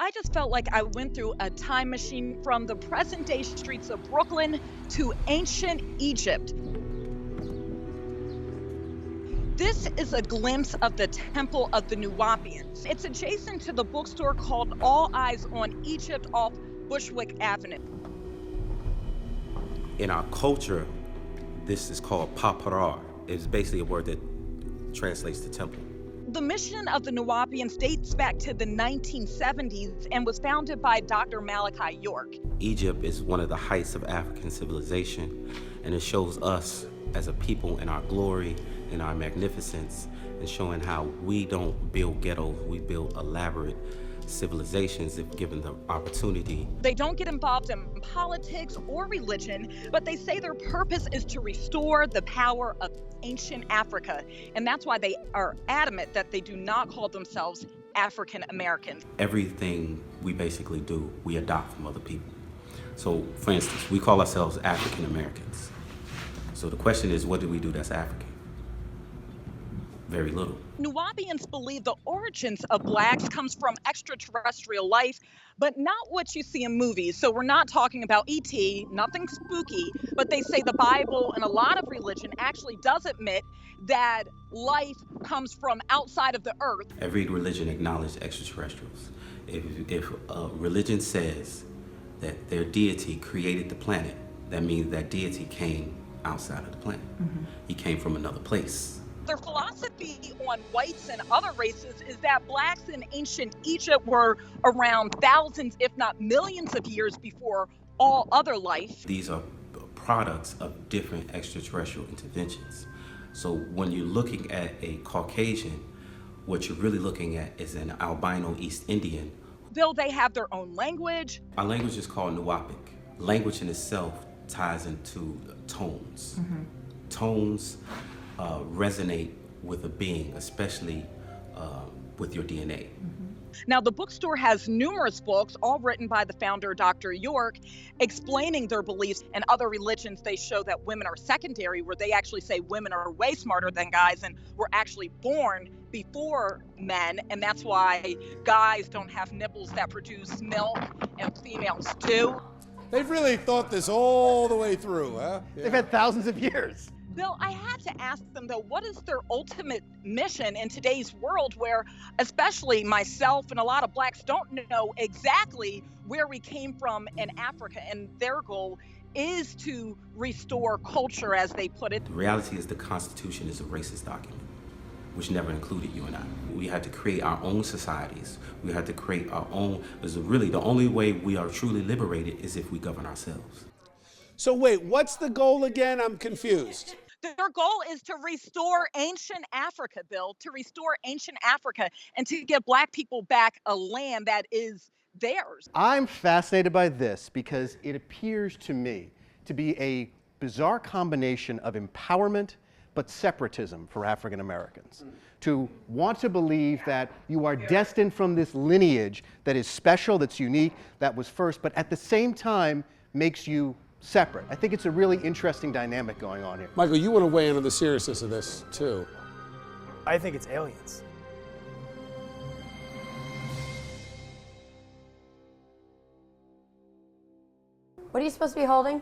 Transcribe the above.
I just felt like I went through a time machine from the present day streets of Brooklyn to ancient Egypt. This is a glimpse of the Temple of the Nuwabians. It's adjacent to the bookstore called All Eyes on Egypt off Bushwick Avenue. In our culture, this is called paparar. It's basically a word that translates to temple. The mission of the Nuwabians dates back to the 1970s and was founded by Dr. Malachi York. Egypt is one of the heights of African civilization, and it shows us as a people in our glory, in our magnificence, and showing how we don't build ghettos, we build elaborate civilizations if given the opportunity. They don't get involved in politics or religion, but they say their purpose is to restore the power of ancient Africa. And that's why they are adamant that they do not call themselves African Americans. Everything we basically do, we adopt from other people. So, for instance, we call ourselves African Americans. So the question is, what do we do that's African? Very little. Nuwabians believe the origins of blacks comes from extraterrestrial life, but not what you see in movies. So we're not talking about ET, nothing spooky, but they say the Bible and a lot of religion actually does admit that life comes from outside of the earth. Every religion acknowledges extraterrestrials. If a religion says that their deity created the planet, that means that deity came outside of the planet. He came from another place. Their philosophy on whites and other races is that blacks in ancient Egypt were around thousands, if not millions of years before all other life. These are products of different extraterrestrial interventions. So when you're looking at a Caucasian, what you're really looking at is an albino East Indian. Bill, they have their own language. Our language is called Nuwapic. Language in itself ties into tones. Tones resonate with a being, especially with your DNA. Now, the bookstore has numerous books, all written by the founder, Dr. York, explaining their beliefs. In other religions, they show that women are secondary, where they actually say women are way smarter than guys and were actually born before men. And that's why guys don't have nipples that produce milk and females do. They've really thought this all the way through, huh? Yeah. They've had thousands of years. Bill, I had to ask them, though, what is their ultimate mission in today's world where, especially myself and a lot of blacks, don't know exactly where we came from in Africa, and their goal is to restore culture, as they put it. The reality is the Constitution is a racist document, which never included you and I. We had to create our own societies. We had to create our own, because really the only way we are truly liberated is if we govern ourselves. So wait, what's the goal again? I'm confused. Their goal is to restore ancient Africa, Bill, to restore ancient Africa and to give black people back a land that is theirs. I'm fascinated by this because it appears to me to be a bizarre combination of empowerment but separatism for African Americans. To want to believe that you are destined from this lineage that is special, that's unique, that was first, but at the same time makes you separate. I think it's a really interesting dynamic going on here. Michael, you want to weigh in on the seriousness of this, too. I think it's aliens. What are you supposed to be holding?